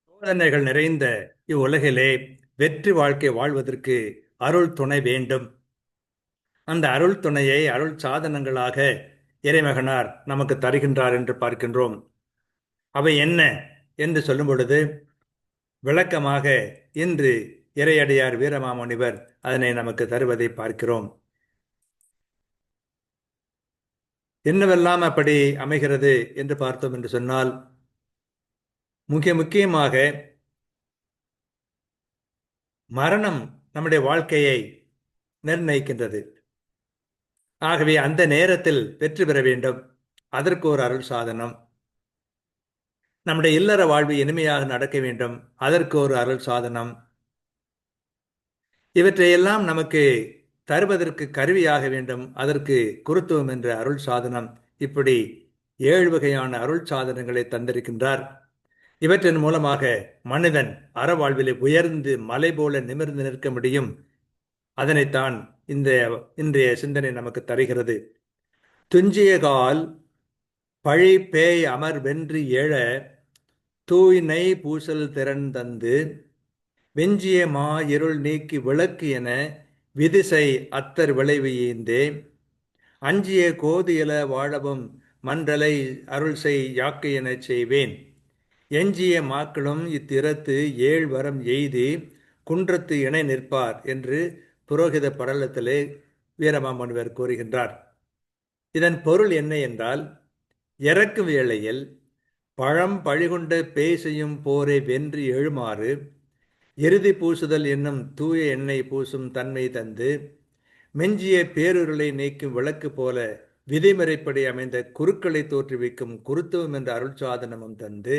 சோதனைகள் நிறைந்த இவ்வுலகிலே வெற்றி வாழ்க்கை வாழ்வதற்கு அருள் துணை வேண்டும். அந்த அருள் துணையை அருள் சாதனங்களாக இறைமகனார் நமக்கு தருகின்றார் என்று பார்க்கின்றோம். அவை என்ன என்று சொல்லும் பொழுது விளக்கமாக இன்று இறையடியார் வீரமாமுனிவர் அதனை நமக்கு தருவதை பார்க்கிறோம். என்னவெல்லாம் அப்படி அமைகிறது என்று பார்த்தோம் என்று சொன்னால், முக்கியமாக மரணம் நம்முடைய வாழ்க்கையை நிர்ணயிக்கின்றது. ஆகவே அந்த நேரத்தில் வெற்றி பெற வேண்டும். அதற்கு ஒரு அருள் சாதனம். நம்முடைய இல்லற வாழ்வு இனிமையாக நடக்க வேண்டும். அதற்கு ஒரு அருள் சாதனம். இவற்றையெல்லாம் நமக்கு தருவதற்கு கருவியாக வேண்டும். அதற்கு குருத்துவம் என்ற அருள் சாதனம். இப்படி 7 வகையான அருள் சாதனங்களை தந்திருக்கின்றார். இவற்றின் மூலமாக மனிதன் அறவாழ்விலே உயர்ந்து மலை போல நிமிர்ந்து நிற்க முடியும். அதனைத்தான் இன்றைய சிந்தனை நமக்கு தருகிறது. துஞ்சிய கால் பழி பேய் அமர் வென்று எழ தூய் நெய் பூசல் திறன் தந்து வெஞ்சிய மா இருள் நீக்கி விளக்கு என விதிசை அத்தர் விளைவு ஈந்தே அஞ்சிய கோதியல வாழவும் மன்றலை அருள் செய் யாக்கை எனச் செய்வேன் எஞ்சிய மாக்களும் இத்திறத்து 7 வரம் எய்தி குன்றத்து இணை நிற்பார் என்று புரோகித படலத்திலே வீரமாமுனிவர் கூறுகின்றார். இதன் பொருள் என்ன என்றால், இறக்கும் வேளையில் பழம் பழிகொண்ட பேய் செய்யும் போரை வென்று எழுமாறு இறுதி பூசுதல் என்னும் தூய எண்ணெய் பூசும் தன்மை தந்து மெஞ்சிய பேருருளை நீக்கும் விளக்கு போல விதிமுறைப்படி அமைந்த குருக்களை தோற்றுவிக்கும் குருத்துவம் என்ற அருள் சாதனமும் தந்து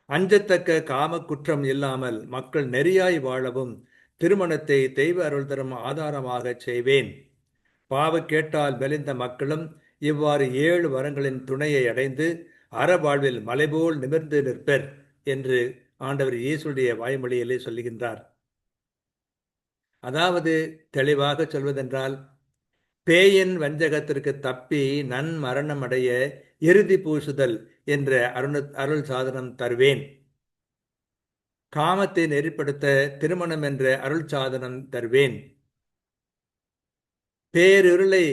அஞ்சத்தக்க காம குற்றம் இல்லாமல் மக்கள் நெறியாய் வாழவும் திருமணத்தை தெய்வ அருள் தரும் ஆதாரமாக செய்வேன். பாவ கேட்டால் மெலிந்த மக்களும் இவ்வாறு 7 வரங்களின் துணையை அடைந்து அறவாழ்வில் மலைபோல் நிமிர்ந்து நிற்பர் என்று ஆண்டவர் இயேசுடைய வாய்மொழியிலே சொல்லுகின்றார். அதாவது தெளிவாக சொல்வதென்றால், பேயின் வஞ்சகத்திற்கு தப்பி மரணம் அடைய இறுதி பூசுதல் என்ற அருள் சாதனம் தருவேன். காமத்தை நெறிப்படுத்த திருமணம் என்ற அருள் சாதனம் தருவேன். பேரிருளை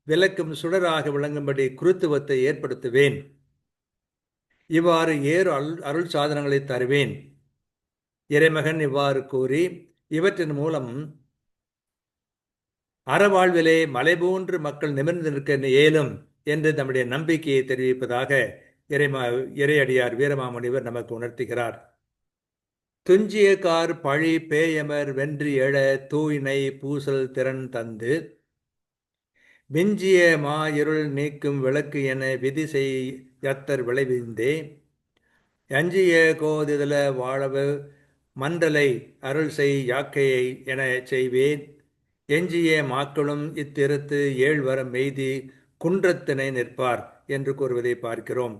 விளக்கும் சுடராக விளங்கும்படி குருத்துவத்தை ஏற்படுத்துவேன். இவ்வாறு 7 அருள் சாதனங்களை தருவேன். இறைமகன் இவ்வாறு கூறி இவற்றின் மூலம் அறவாழ்விலே மலை போன்று மக்கள் நிமிர்ந்து நிற்க இயலும் என்று நம்முடைய நம்பிக்கையை தெரிவிப்பதாக இறையடியார் வீரமாமுனிவர் நமக்கு உணர்த்துகிறார். துஞ்சிய கார் பழி பேயமர் வென்று எழ தூய்னை பூசல் திறன் தந்து விஞ்சிய மா இருள் நீக்கும் விளக்கு என விதி செய் யத்தர் விளைவிந்தே அஞ்சிய கோதிதல வாழவு மண்டலை அருள் செய் யாக்கையை என செய்வேன் எஞ்சிய மாக்களும் இத்திருத்து 7 வரம் எய்தி குன்றத்தினை நிற்பார் என்று கூறுவதை பார்க்கிறோம்.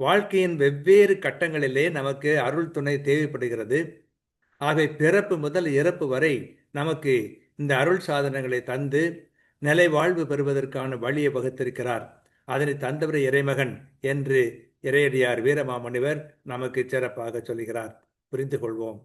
வாழ்க்கையின் வெவ்வேறு கட்டங்களிலே நமக்கு அருள் துணை தேவைப்படுகிறது. ஆகவே பிறப்பு முதல் இறப்பு வரை நமக்கு இந்த அருள் சாதனங்களை தந்து நிலை வாழ்வு பெறுவதற்கான வழியை வகுத்திருக்கிறார். அதனை தந்தவர் இறைமகன் என்று இறையடியார் வீரமாமுனிவர் நமக்கு சிறப்பாக சொல்கிறார். புரிந்து கொள்வோம்.